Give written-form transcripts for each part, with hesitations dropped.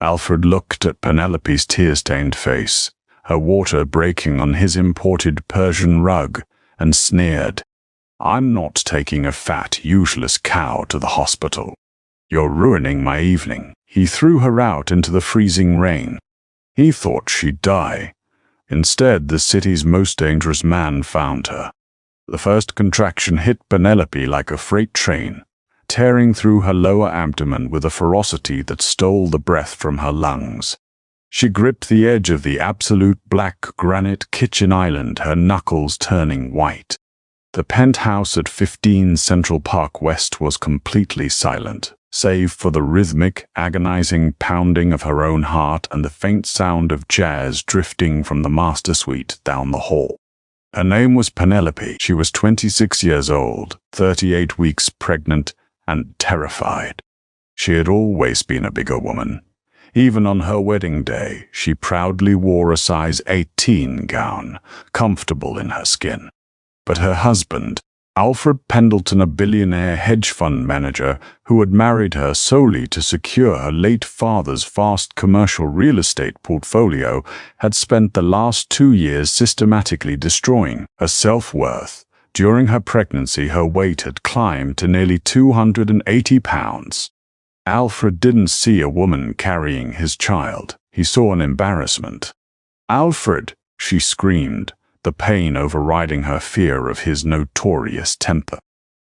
Alfred looked at Penelope's tear-stained face, her water breaking on his imported Persian rug, and sneered. "I'm not taking a fat, useless cow to the hospital. You're ruining my evening." He threw her out into the freezing rain. He thought she'd die. Instead, the city's most dangerous man found her. The first contraction hit Penelope like a freight train, tearing through her lower abdomen with a ferocity that stole the breath from her lungs. She gripped the edge of the absolute black granite kitchen island, her knuckles turning white. The penthouse at 15 Central Park West was completely silent, save for the rhythmic, agonizing pounding of her own heart and the faint sound of jazz drifting from the master suite down the hall. Her name was Penelope. She was 26 years old, 38 weeks pregnant, and terrified. She had always been a bigger woman. Even on her wedding day, she proudly wore a size 18 gown, comfortable in her skin. But her husband, Alfred Pendleton, a billionaire hedge fund manager who had married her solely to secure her late father's vast commercial real estate portfolio, had spent the last 2 years systematically destroying her self-worth. During her pregnancy, her weight had climbed to nearly 280 pounds. Alfred didn't see a woman carrying his child. He saw an embarrassment. "Alfred!" she screamed, the pain overriding her fear of his notorious temper.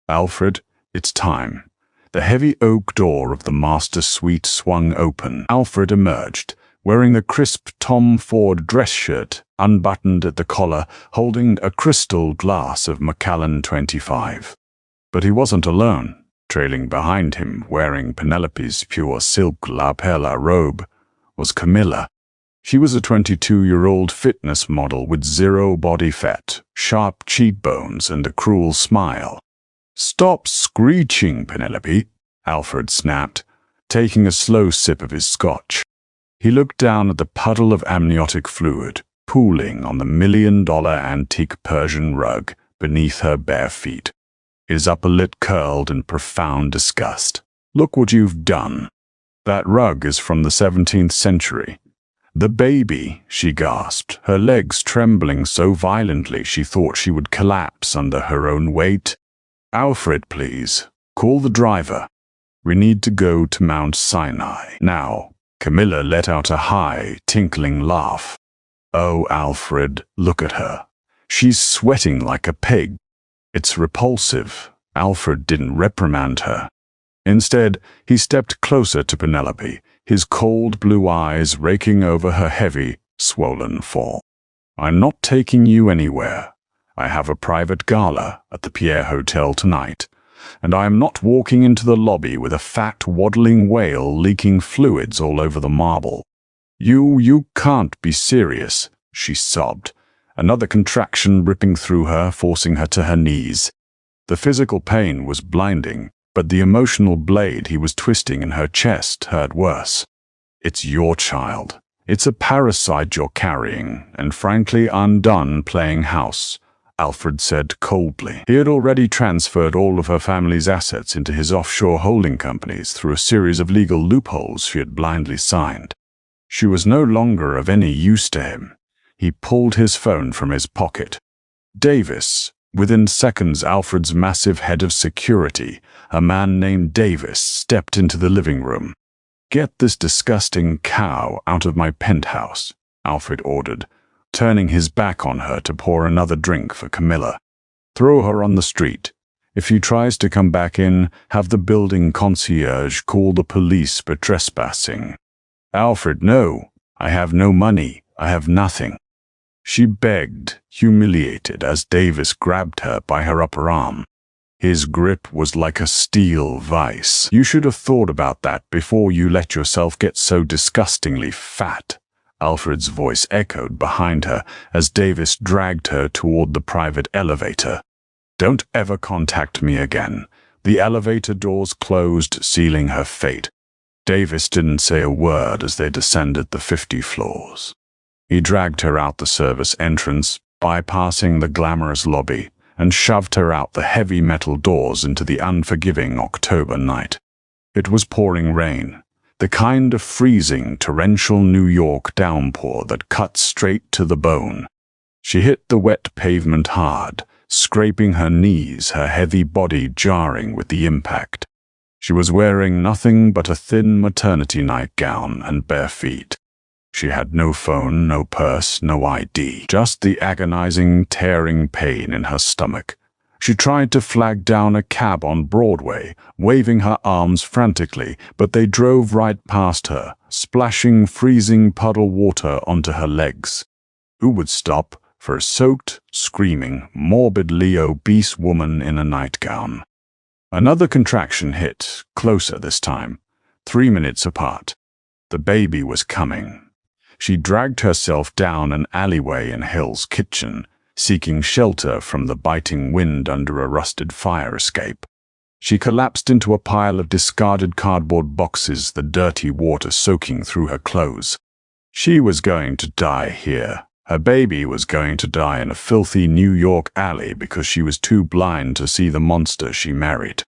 "Alfred, it's time." The heavy oak door of the master suite swung open. Alfred emerged, wearing the crisp Tom Ford dress shirt, unbuttoned at the collar, holding a crystal glass of Macallan 25. But he wasn't alone. Trailing behind him, wearing Penelope's pure silk La Perla robe, was Camilla. She was a 22-year-old fitness model with zero body fat, sharp cheekbones, and a cruel smile. "Stop screeching, Penelope," Alfred snapped, taking a slow sip of his scotch. He looked down at the puddle of amniotic fluid, pooling on the $1 million antique Persian rug beneath her bare feet. His upper lip curled in profound disgust. "Look what you've done. That rug is from the 17th century. The baby," she gasped, her legs trembling so violently she thought she would collapse under her own weight. "Alfred, please. Call the driver. We need to go to Mount Sinai now." Camilla let out a high, tinkling laugh. "Oh, Alfred, look at her. She's sweating like a pig." "It's repulsive." Alfred didn't reprimand her. Instead, he stepped closer to Penelope, his cold blue eyes raking over her heavy, swollen form. "I'm not taking you anywhere. I have a private gala at the Pierre Hotel tonight, and I am not walking into the lobby with a fat, waddling whale leaking fluids all over the marble." You can't be serious," she sobbed, another contraction ripping through her, forcing her to her knees. The physical pain was blinding, but the emotional blade he was twisting in her chest hurt worse. "It's your child. It's a parasite you're carrying, and frankly, I'm done playing house," Alfred said coldly. He had already transferred all of her family's assets into his offshore holding companies through a series of legal loopholes she had blindly signed. She was no longer of any use to him. He pulled his phone from his pocket. "Davis." Within seconds, Alfred's massive head of security, a man named Davis, stepped into the living room. "Get this disgusting cow out of my penthouse," Alfred ordered, turning his back on her to pour another drink for Camilla. "Throw her on the street. If she tries to come back in, have the building concierge call the police for trespassing." "Alfred, no. I have no money. I have nothing." She begged, humiliated, as Davis grabbed her by her upper arm. His grip was like a steel vice. "You should have thought about that before you let yourself get so disgustingly fat," Alfred's voice echoed behind her as Davis dragged her toward the private elevator. "Don't ever contact me again." The elevator doors closed, sealing her fate. Davis didn't say a word as they descended the 50 floors. He dragged her out the service entrance, bypassing the glamorous lobby, and shoved her out the heavy metal doors into the unforgiving October night. It was pouring rain, the kind of freezing, torrential New York downpour that cut straight to the bone. She hit the wet pavement hard, scraping her knees, her heavy body jarring with the impact. She was wearing nothing but a thin maternity nightgown and bare feet. She had no phone, no purse, no ID, just the agonizing, tearing pain in her stomach. She tried to flag down a cab on Broadway, waving her arms frantically, but they drove right past her, splashing freezing puddle water onto her legs. Who would stop for a soaked, screaming, morbidly obese woman in a nightgown? Another contraction hit, closer this time, 3 minutes apart. The baby was coming. She dragged herself down an alleyway in Hill's kitchen, seeking shelter from the biting wind under a rusted fire escape. She collapsed into a pile of discarded cardboard boxes, the dirty water soaking through her clothes. She was going to die here. Her baby was going to die in a filthy New York alley because she was too blind to see the monster she married.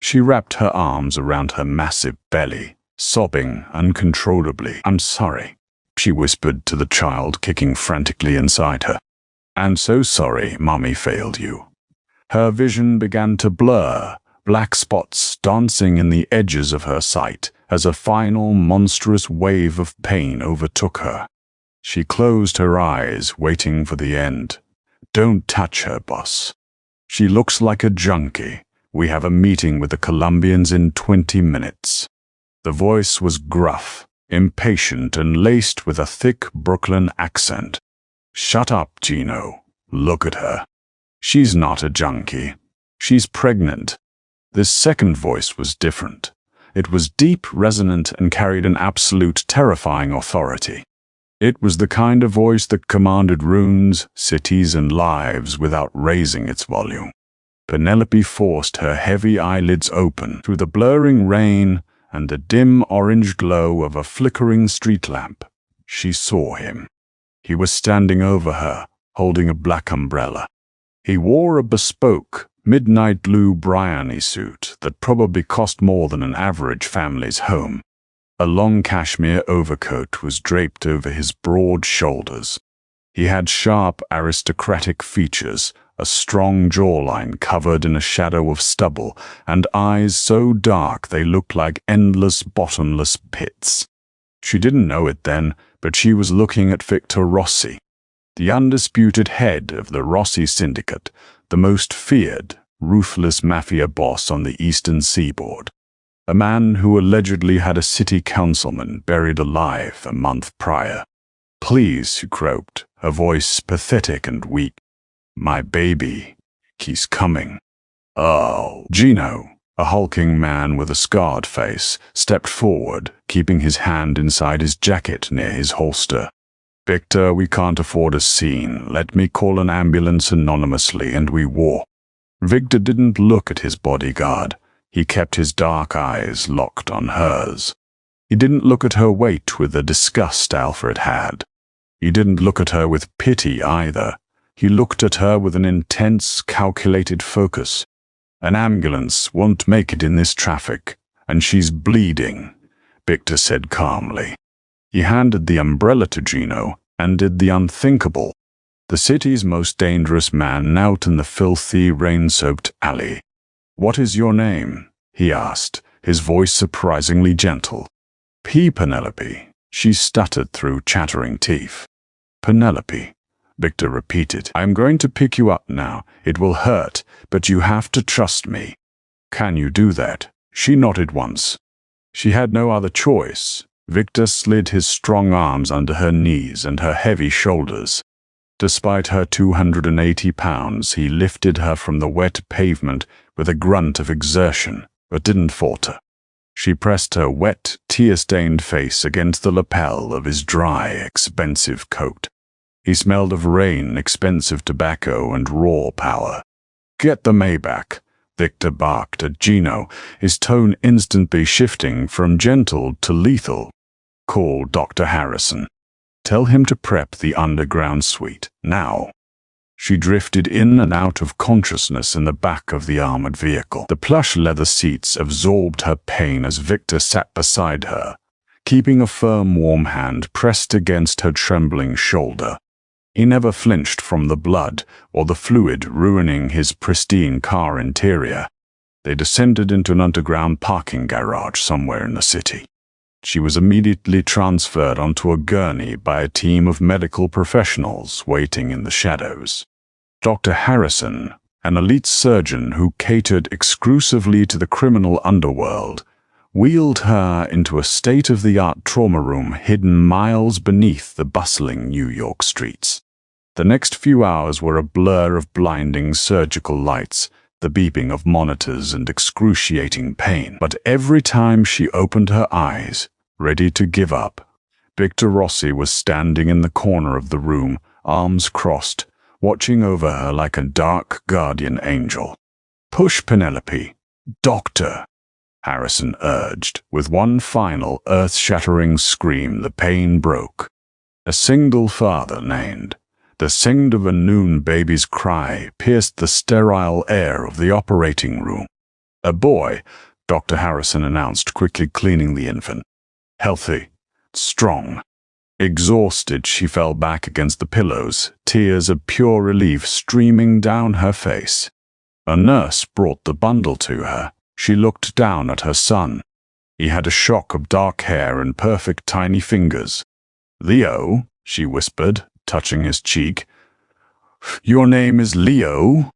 She wrapped her arms around her massive belly, sobbing uncontrollably. "I'm sorry," she whispered to the child kicking frantically inside her. "I'm so sorry Mommy failed you." Her vision began to blur, black spots dancing in the edges of her sight as a final monstrous wave of pain overtook her. She closed her eyes, waiting for the end. "Don't touch her, boss. She looks like a junkie. We have a meeting with the Colombians in 20 minutes. The voice was gruff, impatient, and laced with a thick Brooklyn accent. "Shut up, Gino. Look at her. She's not a junkie. She's pregnant." This second voice was different. It was deep, resonant, and carried an absolute, terrifying authority. It was the kind of voice that commanded rooms, cities, and lives without raising its volume. Penelope forced her heavy eyelids open. Through the blurring rain and the dim orange glow of a flickering street lamp, she saw him. He was standing over her, holding a black umbrella. He wore a bespoke, midnight blue Bryony suit that probably cost more than an average family's home. A long cashmere overcoat was draped over his broad shoulders. He had sharp, aristocratic features, a strong jawline covered in a shadow of stubble, and eyes so dark they looked like endless, bottomless pits. She didn't know it then, but she was looking at Victor Rossi, the undisputed head of the Rossi Syndicate, the most feared, ruthless mafia boss on the Eastern Seaboard. A man who allegedly had a city councilman buried alive a month prior. "Please," she croaked, her voice pathetic and weak. "My baby, he's coming." "Oh." Gino, a hulking man with a scarred face, stepped forward, keeping his hand inside his jacket near his holster. "Victor, we can't afford a scene. Let me call an ambulance anonymously and we walk." Victor didn't look at his bodyguard. He kept his dark eyes locked on hers. He didn't look at her weight with the disgust Alfred had. He didn't look at her with pity either. He looked at her with an intense, calculated focus. "An ambulance won't make it in this traffic, and she's bleeding," Victor said calmly. He handed the umbrella to Gino and did the unthinkable. The city's most dangerous man knelt in the filthy, rain-soaked alley. "What is your name?" he asked, his voice surprisingly gentle. Penelope," she stuttered through chattering teeth. "Penelope," Victor repeated. "I am going to pick you up now. It will hurt, but you have to trust me." "Can you do that?" She nodded once. She had no other choice. Victor slid his strong arms under her knees and her heavy shoulders. Despite her 280 pounds, he lifted her from the wet pavement with a grunt of exertion, but didn't falter. She pressed her wet, tear-stained face against the lapel of his dry, expensive coat. He smelled of rain, expensive tobacco, and raw power. "Get the Maybach," Victor barked at Gino, his tone instantly shifting from gentle to lethal. "Call Dr. Harrison. Tell him to prep the underground suite, now." She drifted in and out of consciousness in the back of the armored vehicle. The plush leather seats absorbed her pain as Victor sat beside her, keeping a firm, warm hand pressed against her trembling shoulder. He never flinched from the blood or the fluid ruining his pristine car interior. They descended into an underground parking garage somewhere in the city. She was immediately transferred onto a gurney by a team of medical professionals waiting in the shadows. Dr. Harrison, an elite surgeon who catered exclusively to the criminal underworld, wheeled her into a state-of-the-art trauma room hidden miles beneath the bustling New York streets. The next few hours were a blur of blinding surgical lights, the beeping of monitors and excruciating pain. But every time she opened her eyes, ready to give up, Victor Rossi was standing in the corner of the room, arms crossed, watching over her like a dark guardian angel. "Push, Penelope. Doctor," Harrison urged. With one final earth-shattering scream, the pain broke. A single father named. The sound of a noon baby's cry pierced the sterile air of the operating room. "A boy," Dr. Harrison announced, quickly cleaning the infant. "Healthy. Strong." Exhausted, she fell back against the pillows, tears of pure relief streaming down her face. A nurse brought the bundle to her. She looked down at her son. He had a shock of dark hair and perfect tiny fingers. "Leo," she whispered, touching his cheek. "Your name is Leo?"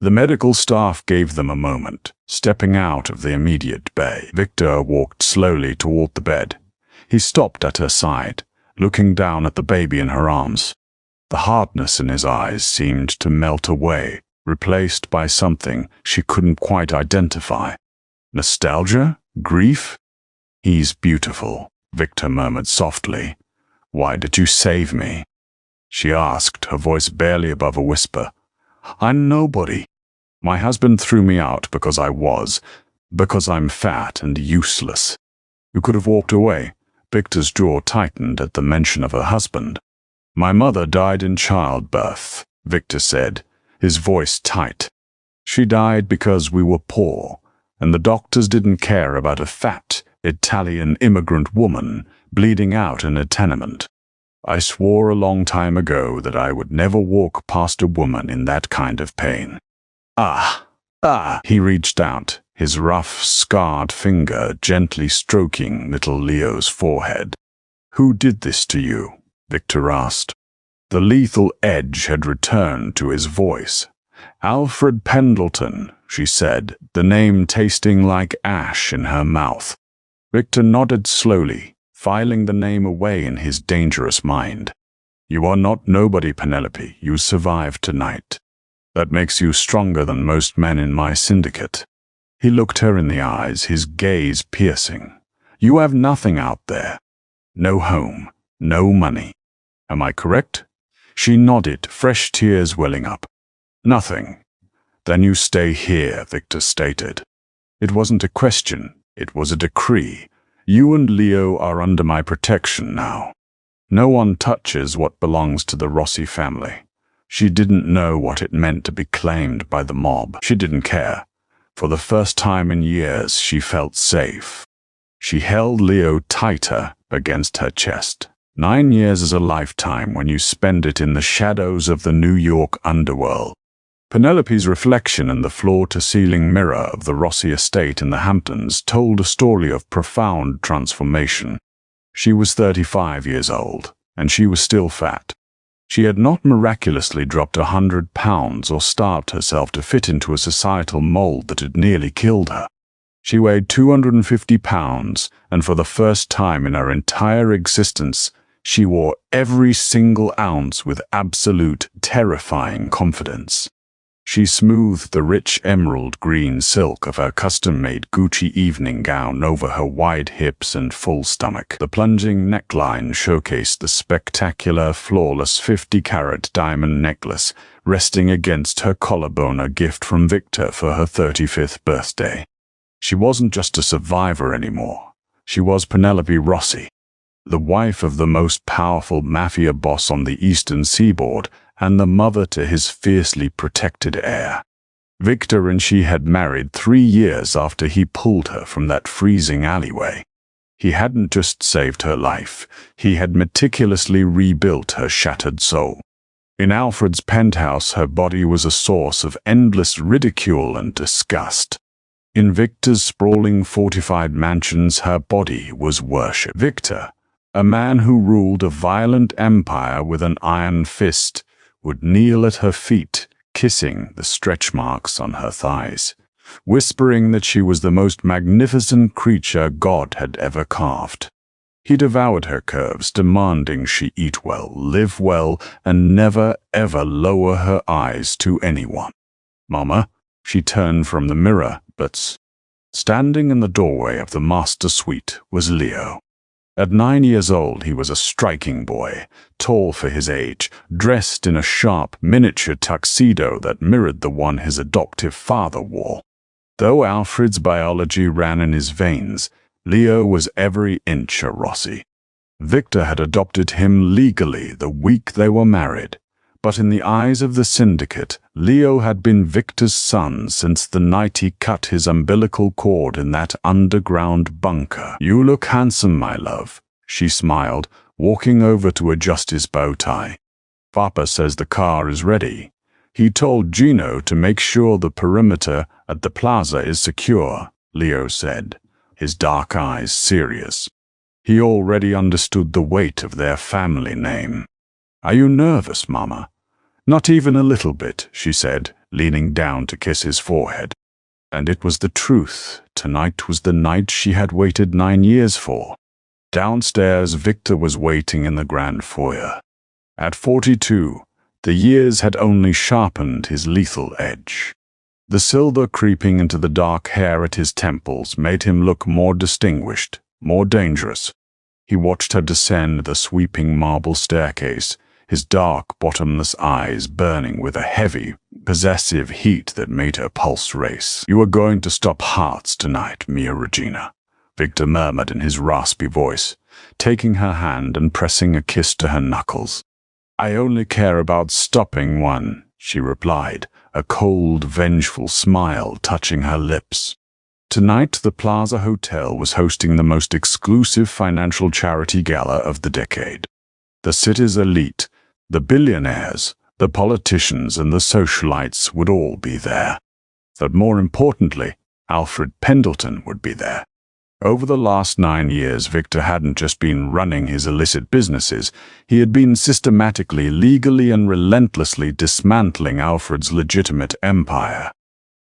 The medical staff gave them a moment, stepping out of the immediate bay. Victor walked slowly toward the bed. He stopped at her side, looking down at the baby in her arms. The hardness in his eyes seemed to melt away, replaced by something she couldn't quite identify. Nostalgia? Grief? "He's beautiful," Victor murmured softly. "Why did you save me?" she asked, her voice barely above a whisper. "I'm nobody. My husband threw me out because I'm fat and useless." "You could have walked away." Victor's jaw tightened at the mention of her husband. "My mother died in childbirth," Victor said, his voice tight. "She died because we were poor, and the doctors didn't care about a fat, Italian immigrant woman bleeding out in a tenement. I swore a long time ago that I would never walk past a woman in that kind of pain." "Ah!" He reached out, his rough, scarred finger gently stroking little Leo's forehead. "Who did this to you?" Victor asked. The lethal edge had returned to his voice. "Alfred Pendleton," she said, the name tasting like ash in her mouth. Victor nodded slowly, filing the name away in his dangerous mind. "You are not nobody, Penelope. You survived tonight. That makes you stronger than most men in my syndicate." He looked her in the eyes, his gaze piercing. "You have nothing out there. No home, no money. Am I correct?" She nodded, fresh tears welling up. "Nothing. Then you stay here," Victor stated. It wasn't a question, it was a decree. "You and Leo are under my protection now. No one touches what belongs to the Rossi family." She didn't know what it meant to be claimed by the mob. She didn't care. For the first time in years, she felt safe. She held Leo tighter against her chest. 9 years is a lifetime when you spend it in the shadows of the New York underworld. Penelope's reflection in the floor-to-ceiling mirror of the Rossi estate in the Hamptons told a story of profound transformation. She was 35 years old, and she was still fat. She had not miraculously dropped 100 pounds or starved herself to fit into a societal mold that had nearly killed her. She weighed 250 pounds, and for the first time in her entire existence, she wore every single ounce with absolute, terrifying confidence. She smoothed the rich emerald green silk of her custom-made Gucci evening gown over her wide hips and full stomach. The plunging neckline showcased the spectacular, flawless 50-carat diamond necklace resting against her collarbone, a gift from Victor for her 35th birthday. She wasn't just a survivor anymore. She was Penelope Rossi, the wife of the most powerful mafia boss on the Eastern Seaboard, and the mother to his fiercely protected heir. Victor and she had married 3 years after he pulled her from that freezing alleyway. He hadn't just saved her life, he had meticulously rebuilt her shattered soul. In Alfred's penthouse, her body was a source of endless ridicule and disgust. In Victor's sprawling fortified mansions, her body was worship. Victor, a man who ruled a violent empire with an iron fist, would kneel at her feet, kissing the stretch marks on her thighs, whispering that she was the most magnificent creature God had ever carved. He devoured her curves, demanding she eat well, live well, and never ever lower her eyes to anyone. "Mama," she turned from the mirror, but standing in the doorway of the master suite was Leo. At 9 years old, he was a striking boy, tall for his age, dressed in a sharp, miniature tuxedo that mirrored the one his adoptive father wore. Though Alfred's biology ran in his veins, Leo was every inch a Rossi. Victor had adopted him legally the week they were married, but in the eyes of the syndicate, Leo had been Victor's son since the night he cut his umbilical cord in that underground bunker. "You look handsome, my love," she smiled, walking over to adjust his bow tie. "Papa says the car is ready. He told Gino to make sure the perimeter at the plaza is secure," Leo said, his dark eyes serious. He already understood the weight of their family name. "Are you nervous, Mama?" "Not even a little bit," she said, leaning down to kiss his forehead. And it was the truth. Tonight was the night she had waited 9 years for. Downstairs, Victor was waiting in the grand foyer. At 42, the years had only sharpened his lethal edge. The silver creeping into the dark hair at his temples made him look more distinguished, more dangerous. He watched her descend the sweeping marble staircase, his dark, bottomless eyes burning with a heavy, possessive heat that made her pulse race. "You are going to stop hearts tonight, Mia Regina," Victor murmured in his raspy voice, taking her hand and pressing a kiss to her knuckles. "I only care about stopping one," she replied, a cold, vengeful smile touching her lips. Tonight, the Plaza Hotel was hosting the most exclusive financial charity gala of the decade. The city's elite, the billionaires, the politicians, and the socialites would all be there. But more importantly, Alfred Pendleton would be there. Over the last 9 years, Victor hadn't just been running his illicit businesses, he had been systematically, legally, and relentlessly dismantling Alfred's legitimate empire.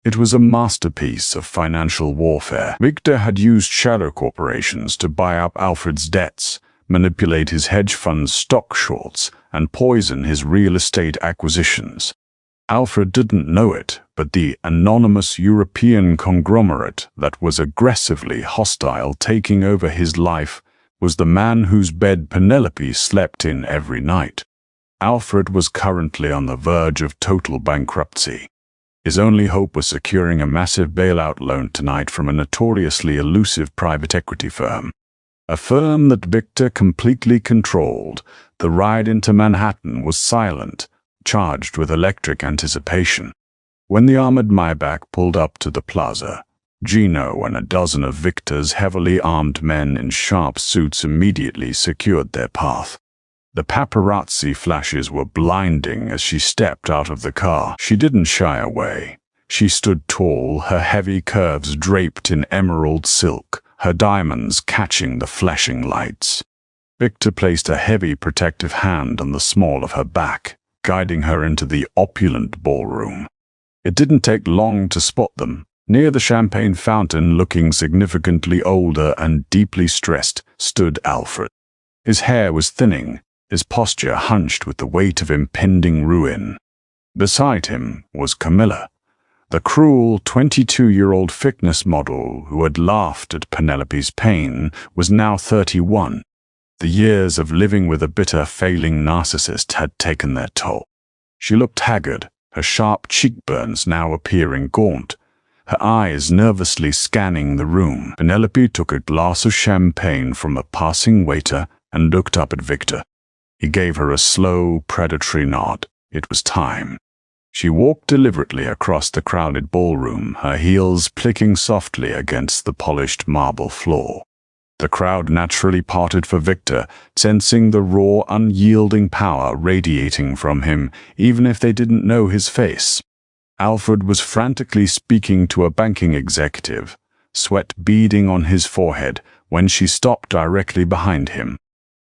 It was a masterpiece of financial warfare. Victor had used shadow corporations to buy up Alfred's debts, manipulate his hedge fund's stock shorts, and poison his real estate acquisitions. Alfred didn't know it, but the anonymous European conglomerate that was aggressively hostile taking over his life was the man whose bed Penelope slept in every night. Alfred was currently on the verge of total bankruptcy. His only hope was securing a massive bailout loan tonight from a notoriously elusive private equity firm. A firm that Victor completely controlled. The ride into Manhattan was silent, charged with electric anticipation. When the armored Maybach pulled up to the plaza, Gino and a dozen of Victor's heavily armed men in sharp suits immediately secured their path. The paparazzi flashes were blinding as she stepped out of the car. She didn't shy away. She stood tall, her heavy curves draped in emerald silk, her diamonds catching the flashing lights. Victor placed a heavy protective hand on the small of her back, guiding her into the opulent ballroom. It didn't take long to spot them. Near the champagne fountain, looking significantly older and deeply stressed, stood Alfred. His hair was thinning, his posture hunched with the weight of impending ruin. Beside him was Camilla, the cruel 22-year-old fitness model who had laughed at Penelope's pain, was now 31. The years of living with a bitter, failing narcissist had taken their toll. She looked haggard, her sharp cheekbones now appearing gaunt, her eyes nervously scanning the room. Penelope took a glass of champagne from a passing waiter and looked up at Victor. He gave her a slow, predatory nod. It was time. She walked deliberately across the crowded ballroom, her heels clicking softly against the polished marble floor. The crowd naturally parted for Victor, sensing the raw, unyielding power radiating from him, even if they didn't know his face. Alfred was frantically speaking to a banking executive, sweat beading on his forehead, when she stopped directly behind him.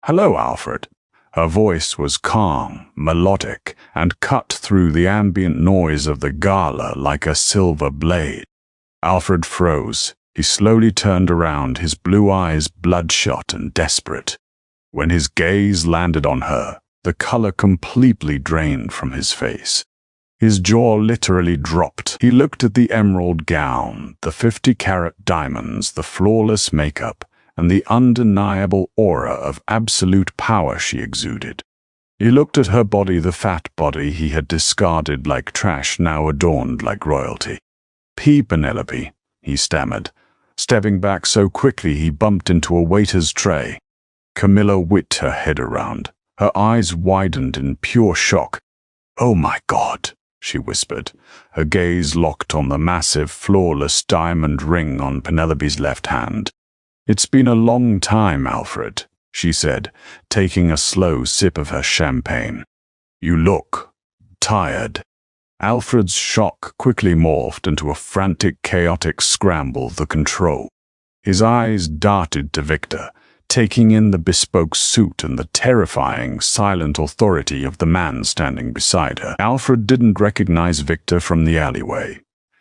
"Hello, Alfred." Her voice was calm, melodic, and cut through the ambient noise of the gala like a silver blade. Alfred froze. He slowly turned around, his blue eyes bloodshot and desperate. When his gaze landed on her, the color completely drained from his face. His jaw literally dropped. He looked at the emerald gown, the 50-carat diamonds, the flawless makeup, and the undeniable aura of absolute power she exuded. He looked at her body, the fat body he had discarded like trash, now adorned like royalty. "Penelope," he stammered, stepping back so quickly he bumped into a waiter's tray. Camilla whipped her head around. Her eyes widened in pure shock. "Oh my God," she whispered, her gaze locked on the massive, flawless diamond ring on Penelope's left hand. "It's been a long time, Alfred," she said, taking a slow sip of her champagne. "You look tired." Alfred's shock quickly morphed into a frantic, chaotic scramble for control. His eyes darted to Victor, taking in the bespoke suit and the terrifying, silent authority of the man standing beside her. Alfred didn't recognize Victor from the alleyway.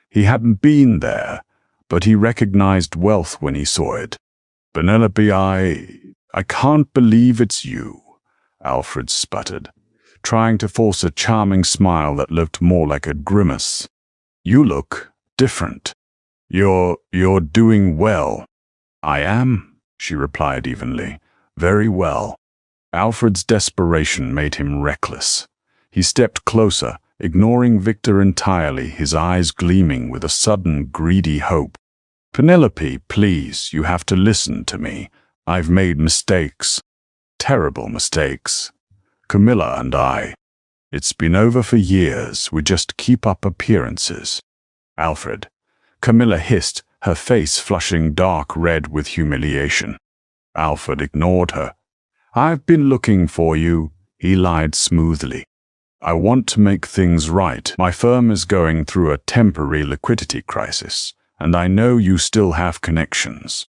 He hadn't been there, but he recognized wealth when he saw it. "Penelope, I can't believe it's you," Alfred sputtered, trying to force a charming smile that looked more like a grimace. "You look different. You're doing well." "I am," she replied evenly. "Very well." Alfred's desperation made him reckless. He stepped closer, ignoring Victor entirely, his eyes gleaming with a sudden, greedy hope. "Penelope, please, you have to listen to me. I've made mistakes. Terrible mistakes. Camilla and I. It's been over for years. We just keep up appearances." "Alfred," Camilla hissed, her face flushing dark red with humiliation. Alfred ignored her. "I've been looking for you," he lied smoothly. "I want to make things right. My firm is going through a temporary liquidity crisis, and I know you still have connections.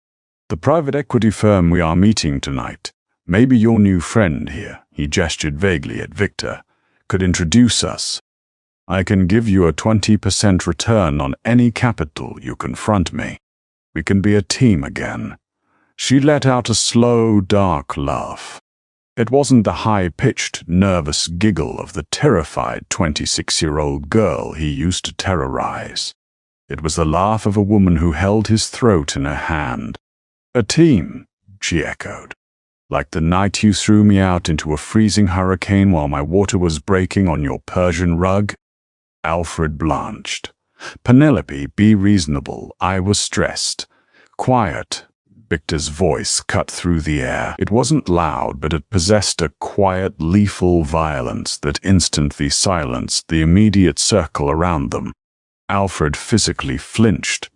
The private equity firm we are meeting tonight, maybe your new friend here," he gestured vaguely at Victor, "could introduce us. I can give you a 20% return on any capital you confront me. We can be a team again." She let out a slow, dark laugh. It wasn't the high-pitched, nervous giggle of the terrified 26-year-old girl he used to terrorize. It was the laugh of a woman who held his throat in her hand. "A team," she echoed. "Like the night you threw me out into a freezing hurricane while my water was breaking on your Persian rug?" Alfred blanched. "Penelope, be reasonable. I was stressed." "Quiet." Victor's voice cut through the air. It wasn't loud, but it possessed a quiet, lethal violence that instantly silenced the immediate circle around them. Alfred physically flinched.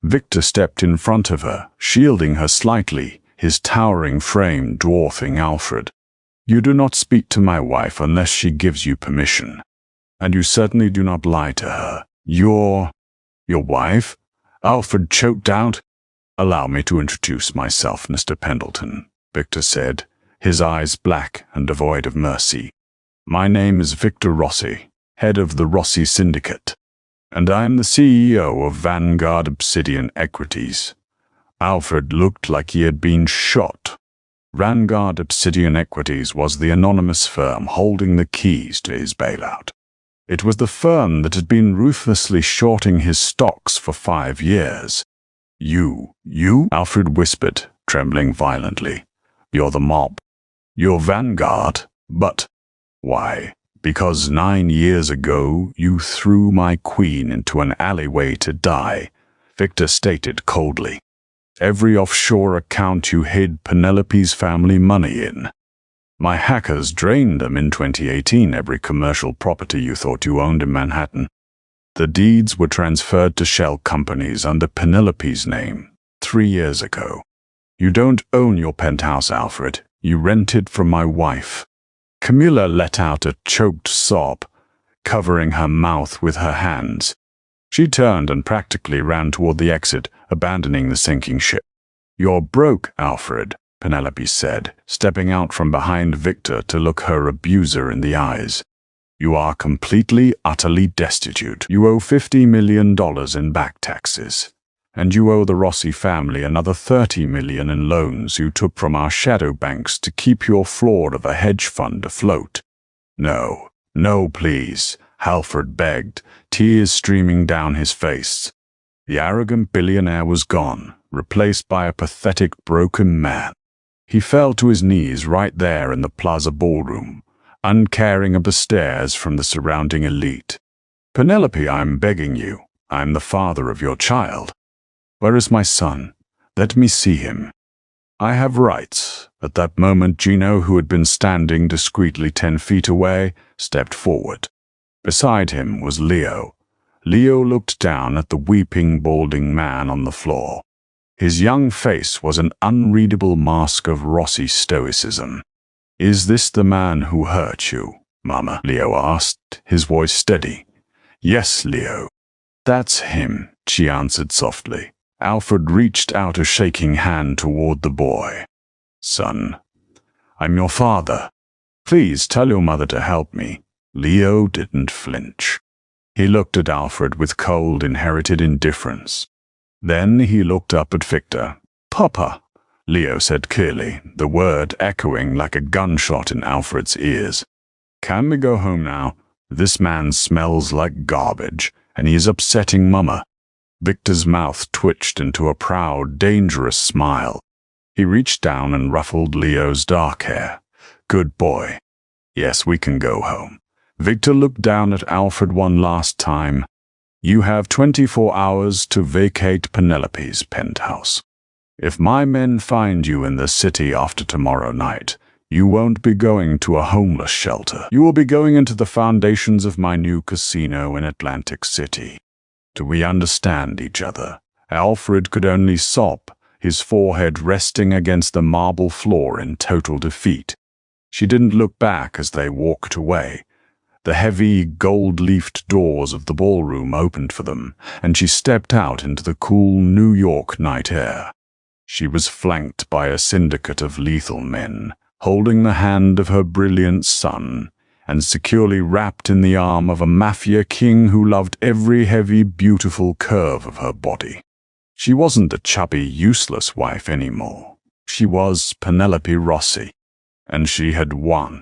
Victor stepped in front of her, shielding her slightly, his towering frame dwarfing Alfred. "You do not speak to my wife unless she gives you permission. And you certainly do not lie to her. Your wife?" Alfred choked out. "Allow me to introduce myself, Mr. Pendleton," Victor said, his eyes black and devoid of mercy. "My name is Victor Rossi, head of the Rossi Syndicate, and I am the CEO of Vanguard Obsidian Equities." Alfred looked like he had been shot. Vanguard Obsidian Equities was the anonymous firm holding the keys to his bailout. It was the firm that had been ruthlessly shorting his stocks for 5 years. You, Alfred whispered, trembling violently. "You're the mob. You're Vanguard, but why? Because 9 years ago you threw my queen into an alleyway to die," Victor stated coldly. "Every offshore account you hid Penelope's family money in. My hackers drained them in 2018, every commercial property you thought you owned in Manhattan. The deeds were transferred to shell companies under Penelope's name 3 years ago. You don't own your penthouse, Alfred. You rent it from my wife. Camilla let out a choked sob, covering her mouth with her hands. She turned and practically ran toward the exit, abandoning the sinking ship. You're broke, Alfred, Penelope said, stepping out from behind Victor to look her abuser in the eyes. You are completely, utterly destitute. You owe $50 million in back taxes. And you owe the Rossi family another $30 million in loans you took from our shadow banks to keep your fraud of a hedge fund afloat. No, no, please, Alfred begged, tears streaming down his face. The arrogant billionaire was gone, replaced by a pathetic, broken man. He fell to his knees right there in the plaza ballroom, uncaring of the stares from the surrounding elite. Penelope, I'm begging you. I'm the father of your child. Where is my son? Let me see him. I have rights. At that moment, Gino, who had been standing discreetly 10 feet away, stepped forward. Beside him was Leo. Leo looked down at the weeping, balding man on the floor. His young face was an unreadable mask of Rossi stoicism. Is this the man who hurt you, Mama? Leo asked, his voice steady. Yes, Leo. That's him, she answered softly. Alfred reached out a shaking hand toward the boy. Son, I'm your father. Please tell your mother to help me. Leo didn't flinch. He looked at Alfred with cold, inherited indifference. Then he looked up at Victor. Papa, Leo said clearly, the word echoing like a gunshot in Alfred's ears. Can we go home now? This man smells like garbage, and he is upsetting Mama. Victor's mouth twitched into a proud, dangerous smile. He reached down and ruffled Leo's dark hair. Good boy. Yes, we can go home. Victor looked down at Alfred one last time. You have 24 hours to vacate Penelope's penthouse. If my men find you in the city after tomorrow night, you won't be going to a homeless shelter. You will be going into the foundations of my new casino in Atlantic City. Do we understand each other? Alfred could only sob, his forehead resting against the marble floor in total defeat. She didn't look back as they walked away. The heavy, gold-leafed doors of the ballroom opened for them, and she stepped out into the cool New York night air. She was flanked by a syndicate of lethal men, holding the hand of her brilliant son, and securely wrapped in the arm of a mafia king who loved every heavy, beautiful curve of her body. She wasn't a chubby, useless wife anymore. She was Penelope Rossi, and she had won.